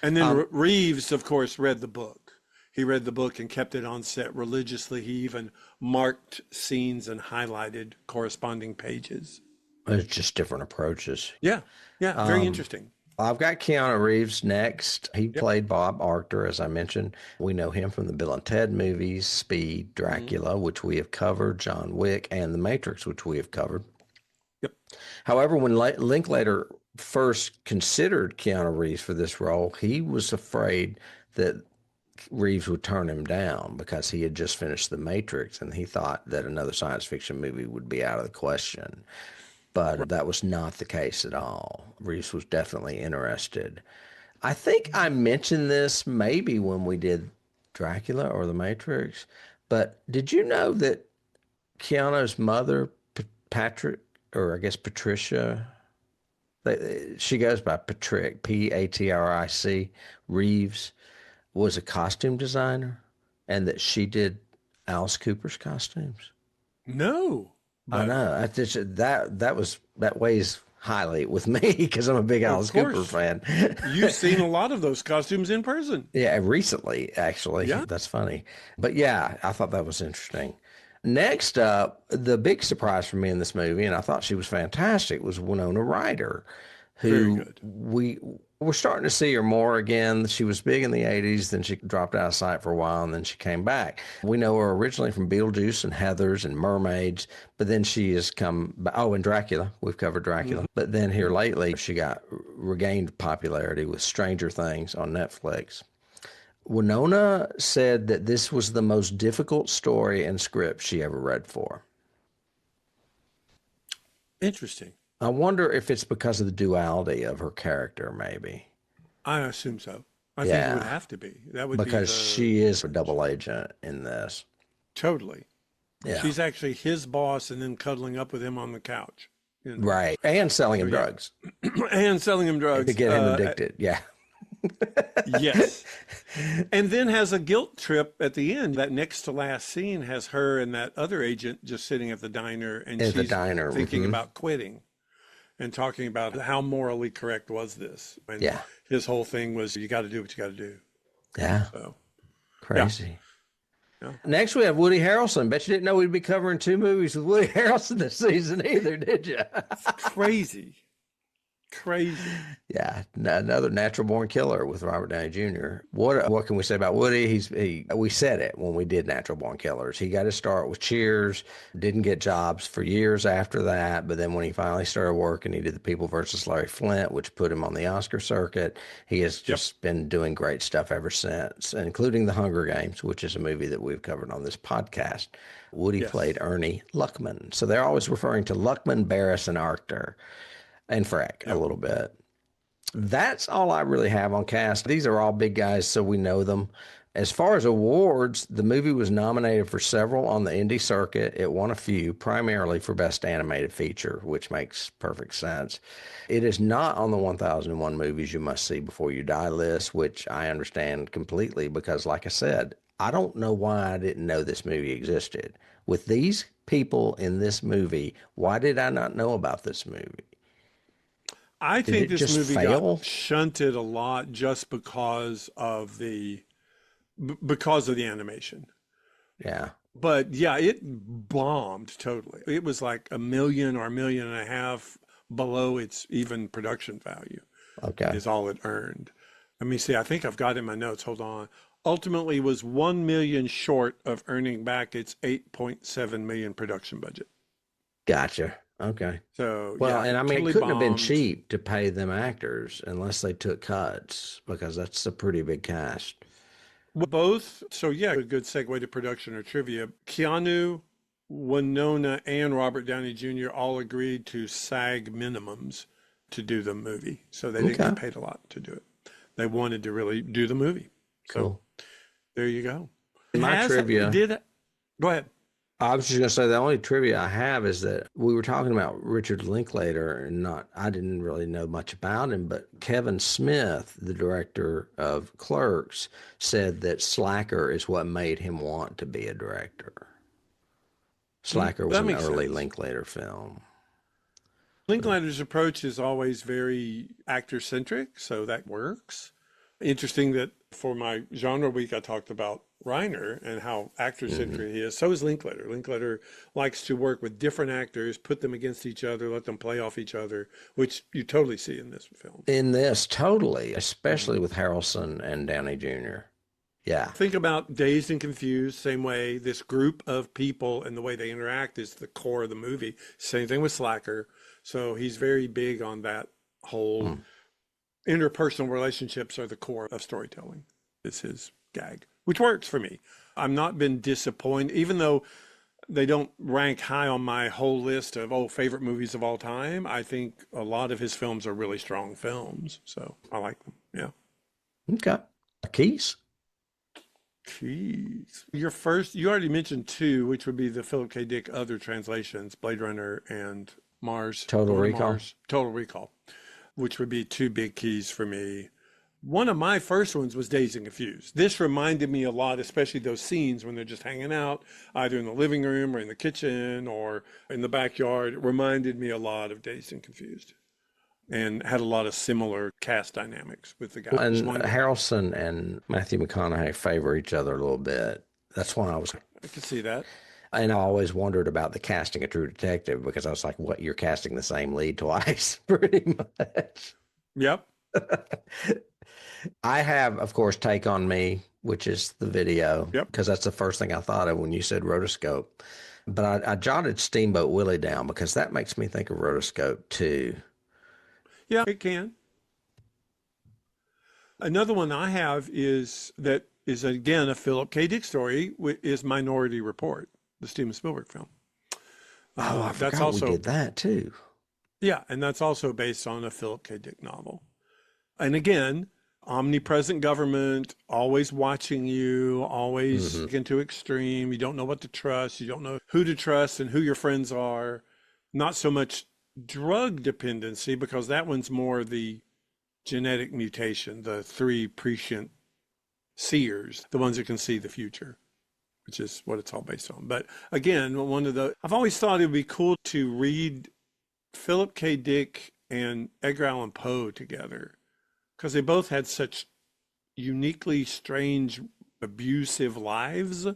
And then Reeves, of course, read the book. He read the book and kept it on set religiously. He even marked scenes and highlighted corresponding pages. It's just different approaches. Yeah, very interesting. I've got Keanu Reeves next. He played Bob Arctor, as I mentioned. We know him from the Bill and Ted movies, Speed, Dracula, which we have covered, John Wick, and The Matrix, which we have covered. Yep. However, when Linklater first considered Keanu Reeves for this role, he was afraid that Reeves would turn him down because he had just finished The Matrix, and he thought that another science fiction movie would be out of the question. But that was not the case at all. Reeves was definitely interested. I think I mentioned this maybe when we did Dracula or The Matrix, but did you know that Keanu's mother, Patricia, she goes by Patrick, Patric, Reeves, was a costume designer, and that she did Alice Cooper's costumes? No. I know. That weighs highly with me because I'm a big Alice Cooper fan. You've seen a lot of those costumes in person. Yeah, recently, actually. Yeah. That's funny. But yeah, I thought that was interesting. Next up, the big surprise for me in this movie, and I thought she was fantastic, was Winona Ryder, who we're starting to see her more again. She was big in the 80s, then she dropped out of sight for a while, and then she came back. We know her originally from Beetlejuice and Heathers and Mermaids, but then she has come, and Dracula. We've covered Dracula. But then here lately, she got regained popularity with Stranger Things on Netflix. Winona said that this was the most difficult story and script she ever read for. Interesting. I wonder if it's because of the duality of her character, maybe. I assume so. I think it would have to be. That would because be she is a double agent in this. Totally. Yeah. She's actually his boss and then cuddling up with him on the couch. Right. And selling him drugs. And selling him drugs. To get him addicted. Yeah. Yes. And then has a guilt trip at the end. That next to last scene has her and that other agent just sitting at the diner, and she's thinking about quitting and talking about how morally correct was this. And his whole thing was, you got to do what you got to do. Yeah. So crazy. Yeah. Next, we have Woody Harrelson. Bet you didn't know we'd be covering 2 movies with Woody Harrelson this season either, did you? It's crazy. Yeah, another natural born killer with Robert Downey Jr. What can we say about Woody? We said it when we did Natural Born Killers. He got his start with Cheers, didn't get jobs for years after that, but then when he finally started working, he did The People versus Larry Flint, which put him on the Oscar circuit. He has just been doing great stuff ever since, including The Hunger Games, which is a movie that we've covered on this podcast. Woody played Ernie Luckman. So they're always referring to Luckman, Barris, and Arctor. And Freck a little bit. That's all I really have on cast. These are all big guys, so we know them. As far as awards, the movie was nominated for several on the indie circuit. It won a few, primarily for Best Animated Feature, which makes perfect sense. It is not on the 1001 Movies You Must See Before You Die list, which I understand completely because, like I said, I don't know why I didn't know this movie existed. With these people in this movie, why did I not know about this movie? I think this movie got shunted a lot just because of the animation. Yeah. But yeah, it bombed totally. It was like 1 million or 1.5 million below its even production value Okay. is all it earned. Let me see. I think I've got it in my notes. Hold on. Ultimately was 1 million short of earning back its 8.7 million production budget. Gotcha. Okay. So Well, yeah, and I it mean, it totally couldn't have been bombed. cheap to pay them actors unless they took cuts because that's a pretty big cast. Well, both. So yeah, a good segue to production or trivia. Keanu, Winona, and Robert Downey Jr. all agreed to SAG minimums to do the movie. So they didn't Okay. get paid a lot to do it. They wanted to really do the movie. So Cool. there you go. It My has, trivia. did, go ahead. I was just gonna say the only trivia I have is that we were talking about Richard Linklater and not I didn't really know much about him, but Kevin Smith, the director of Clerks, said that Slacker is what made him want to be a director. Slacker was That an makes early sense. Linklater film. Linklater's approach is always very actor centric, so that works. Interesting that for my genre week, I talked about Reiner and how actor Hmm. centric he is. So is Linklater. Linklater likes to work with different actors, put them against each other, let them play off each other, which you totally see in this film. In this, totally, especially Mhm. with Harrelson and Downey Jr. Yeah. Think about Dazed and Confused, same way. This group of people and the way they interact is the core of the movie. Same thing with Slacker. So he's very big on that whole Hmm. interpersonal relationships are the core of storytelling. Is his gag, which works for me. I'm not been disappointed, even though they don't rank high on my whole list of favorite movies of all time. I think a lot of his films are really strong films, so I like them. Yeah. Okay. Keys. Jeez. Your first, you already mentioned two, which would be the Philip K. Dick other translations, Blade Runner and Mars, Total Going to Recall. Mars, Total Recall, which would be two big keys for me. One of my first ones was Dazed and Confused. This reminded me a lot, especially those scenes when they're just hanging out, either in the living room or in the kitchen or in the backyard. It reminded me a lot of Dazed and Confused and had a lot of similar cast dynamics with the guys. And One, Harrelson and Matthew McConaughey favor each other a little bit. That's why I was, I could see that. and I always wondered about the casting of True Detective because I was like, what, you're casting the same lead twice, pretty much. Yep. I have, of course, Take on Me, which is the video, Yep. because that's the first thing I thought of when you said rotoscope. But I jotted Steamboat Willie down because that makes me think of rotoscope too. Yeah, it can. Another one I have is that is again a Philip K. Dick story is Minority Report, the Steven Spielberg film. Oh, I That's forgot we also did that too. yeah, and that's also based on a Philip K. Dick novel. And again, omnipresent government, always watching you, always Hmm. into extreme. You don't know what to trust. You don't know who to trust and who your friends are. Not so much drug dependency because that one's more the genetic mutation, the three prescient seers, the ones that can see the future, which is what it's all based on. But again, I've always thought it would be cool to read Philip K. Dick and Edgar Allan Poe together because they both had such uniquely strange, abusive lives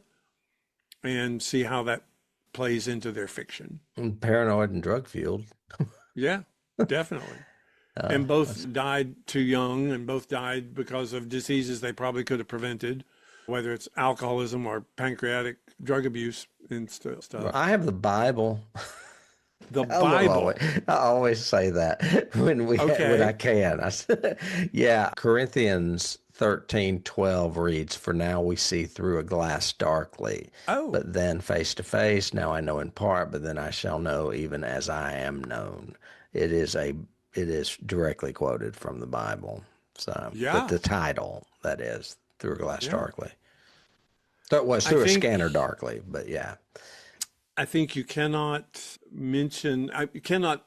and see how that plays into their fiction. And Paranoid and Drug Fueled. Yeah, definitely. Uh, And both died too young and both died because of diseases they probably could have prevented, whether it's alcoholism or pancreatic drug abuse and stuff. I have the Bible. The I love always, Bible. I always say that when I Okay. can. Yeah, Corinthians 13:12 reads, "For now we see through a glass darkly, Oh, but then face to face. Now I know in part, but then I shall know even as I am known." It is a it is directly quoted from the Bible. So, but yeah. the title that is through a glass Yeah. darkly. So it was I through a think scanner darkly, but yeah. I think you cannot mention you cannot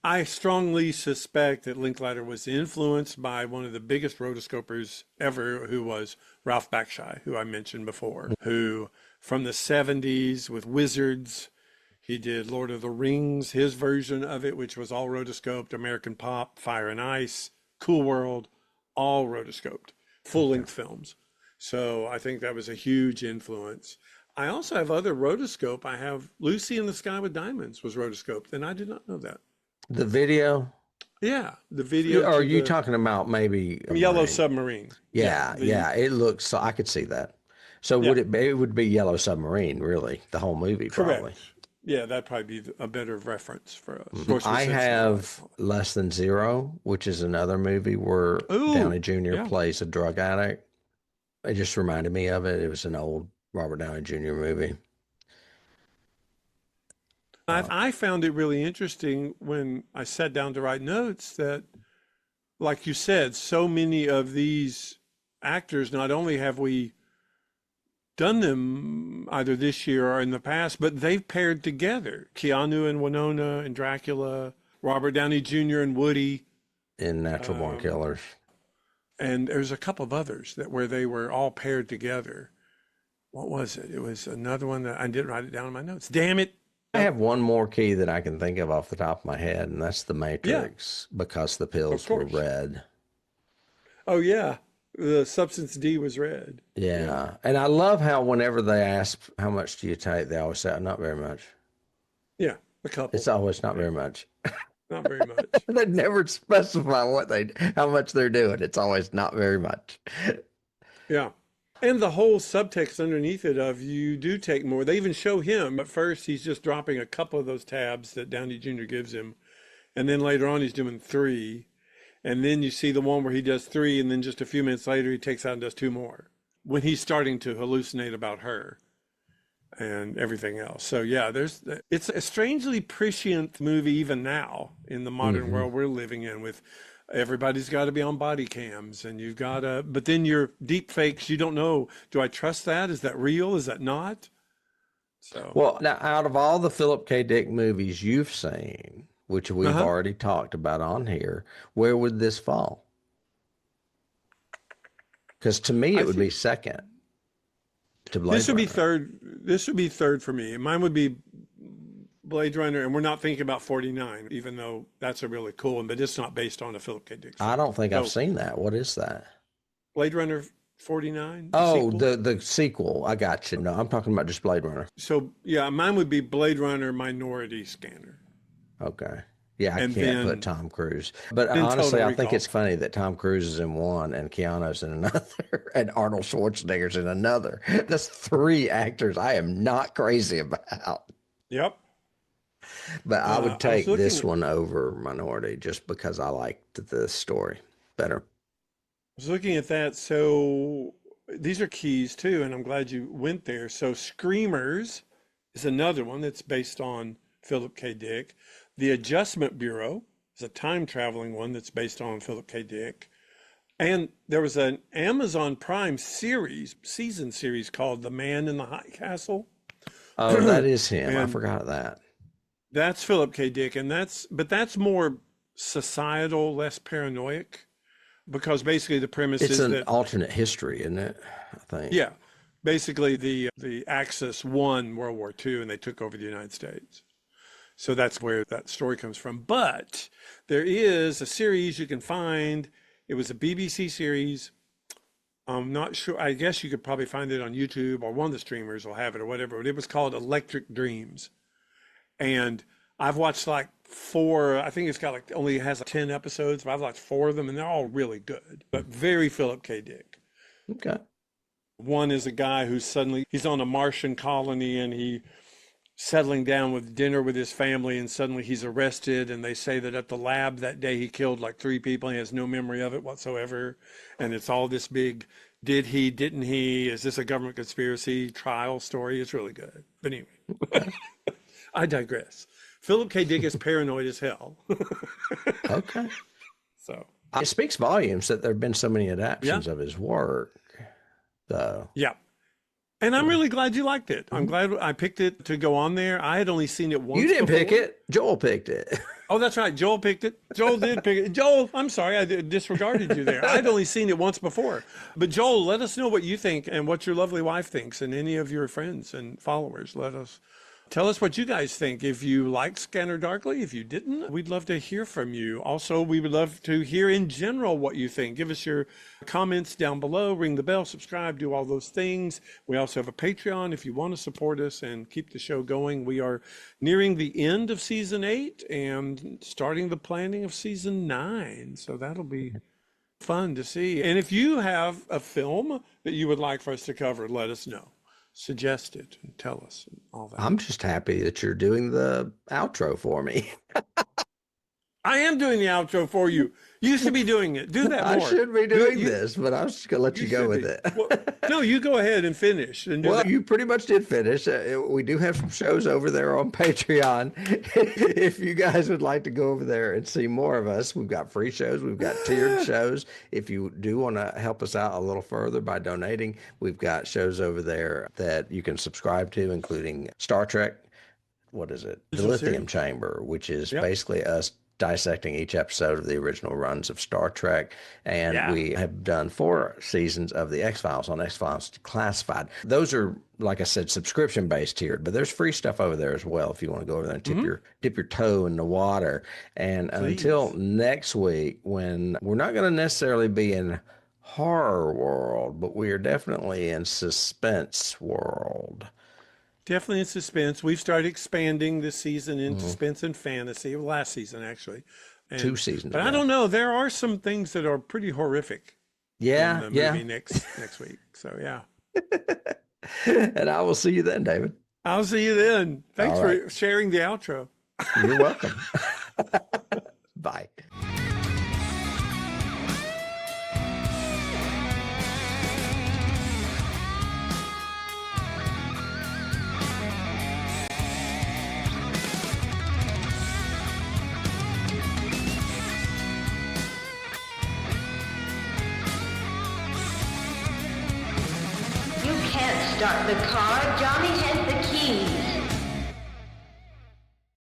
I strongly suspect that Linklater was influenced by one of the biggest rotoscopers ever, who was Ralph Bakshi, who I mentioned before, who from the 70s with Wizards, he did Lord of the Rings, his version of it, which was all rotoscoped, American Pop, Fire and Ice, Cool World, all rotoscoped, full Okay. length films. So I think that was a huge influence. I also have other rotoscope. I have Lucy in the Sky with Diamonds was rotoscoped, and I did not know that. The video? Yeah, the video Or are to you the talking about maybe a Yellow marine? Submarine. Yeah, Yeah, yeah. It looks so I could see that. So yeah, would it would be Yellow Submarine, really, the whole movie probably. correct. Yeah, that'd probably be a better reference for us. Of course, we I said sci-fi. have Less Than Zero, which is another movie where Downey Ooh, Jr. yeah. plays a drug addict. It just reminded me of it. It was an old Robert Downey Jr. movie. I found it really interesting when I sat down to write notes that, like you said, so many of these actors, not only have we done them either this year or in the past, but they've paired together. Keanu and Winona and Dracula, Robert Downey Jr. and Woody, In Natural Born Killers. and there's a couple of others that where they were all paired together. What was it? It was another one that I didn't write it down in my notes. Damn it. I have one more key that I can think of off the top of my head, and that's the Yeah, Matrix, because the of pills were course. red. Oh yeah. The substance D was red. Yeah. Yeah. And I love how whenever they ask, how much do you take? They always say, not very much. Yeah. A It's couple. always not Yeah. very much. Not very much. They never specify how much they're doing. It's always not very much. Yeah. And the whole subtext underneath it of you do take more. They even show him at first, he's just dropping a couple of those tabs that Downey Jr. gives him. And then later on, he's doing three. And then you see the one where he does three. And then just a few minutes later, he takes out and does two more when he's starting to hallucinate about her and everything else. So yeah, it's a strangely prescient movie even now in the modern world we're living in with everybody's got to be on body cams and you've got to, but then your deep fakes, you don't know, do I trust that? Is that real? Is that not? So, Well, now, out of all the Philip K. Dick movies you've seen, which we've uh-huh. already talked about on here, where would this fall? Because to me, I it would be think second to this Blade would be Runner. third. This would be third for me. Mine would be Blade Runner, and we're not thinking about 49, even though that's a really cool one, but it's not based on a Philip K. Dick I story. don't think I've So seen that. What is that? Blade Runner 49, the Oh, sequel. the sequel. I got you. No, I'm talking about just Blade Runner. So yeah, mine would be Blade Runner Minority Scanner, Okay. Yeah, I and can't put then Tom Cruise. But Total honestly, I think Recall. it's funny that Tom Cruise is in one and Keanu's in another and Arnold Schwarzenegger's in another. That's three actors I am not crazy about. Yep. But I would I was take looking this at one over Minority just because I liked the story better. that. So these are keys too, and I'm glad you went there. So Screamers is another one that's based on Philip K. Dick. The Adjustment Bureau is a time traveling one that's based on Philip K. Dick. And there was an Amazon Prime season series called The Man in the High Castle. Oh, that is him. I And forgot that. that's Philip K. Dick. And that's more societal, less paranoid, because basically the premise It's is an that, alternate history, isn't it? I think. yeah, basically the Axis won World War II and they took over the United States. So that's where that story comes from. But there is a series you can find. It was a BBC series. I'm not sure. I guess you could probably find it on YouTube or one of the streamers will have it or whatever. But it was called Electric Dreams. And I've watched like four. I think it's got like only has like 10 episodes, but I've watched four of them and they're all really good, but very Philip K. Dick. Okay. One is a guy who suddenly he's on a Martian colony and he settling down with dinner with his family and suddenly he's arrested and they say that at the lab that day he killed like three people. He has no memory of it whatsoever. And it's all this big, did he, didn't he, is this a government conspiracy trial story? It's really good. But anyway, I digress. Philip K. Dick is paranoid as hell. Okay. So, It speaks volumes that there have been so many yeah, adaptations of his work. So, yeah. And I'm really glad you liked it. I'm glad I picked it to go on there. I had only seen it you once didn't pick before. it. Joel picked it. Oh, that's right. Joel picked it. Joel did pick it. Joel, I'm sorry. I disregarded you there. I'd only seen it once before. But Joel, let us know what you think and what your lovely wife thinks and any of your friends and followers. Let us Tell us what you guys think. If you liked Scanner Darkly, if you didn't, we'd love to hear from you. Also, we would love to hear in general what you think. Give us your comments down below, ring the bell, subscribe, do all those things. We also have a Patreon if you want to support us and keep the show going. We are nearing the end of season 8 and starting the planning of season 9. So that'll be fun to see. And if you have a film that you would like for us to cover, let us know. Suggest it and tell us and all that. I'm just happy that you're doing the outro for me. I am doing the outro for you. You used to be doing it. Do that more. I should be doing this, but I was just going to let you go with it. Well, no, you go ahead and finish. And Well, you pretty much did finish. We do have some shows over there on Patreon. If you guys would like to go over there and see more of us, we've got free shows. We've got tiered shows. If you do want to help us out a little further by donating, we've got shows over there that you can subscribe to, including Star Trek. What is it? The Lithium Chamber, which is basically us dissecting each episode of the original runs of Star Trek. And we have done 4 seasons of the X-Files on X-Files Classified. Those are, like I said, subscription-based tiered, but there's free stuff over there as well if you want to go over there and dip your toe in the water. And until next week, when we're not going to necessarily be in horror world, but we are definitely in suspense world. Definitely in suspense. We've started expanding this season into suspense and fantasy. Last season, actually. And, 2 seasons. But I don't know. There are some things that are pretty horrific. Yeah. In the movie next week. So, yeah. And I will see you then, David. I'll see you then. Thanks for sharing the outro. You're welcome. Bye. Can't start the car. Johnny has the keys.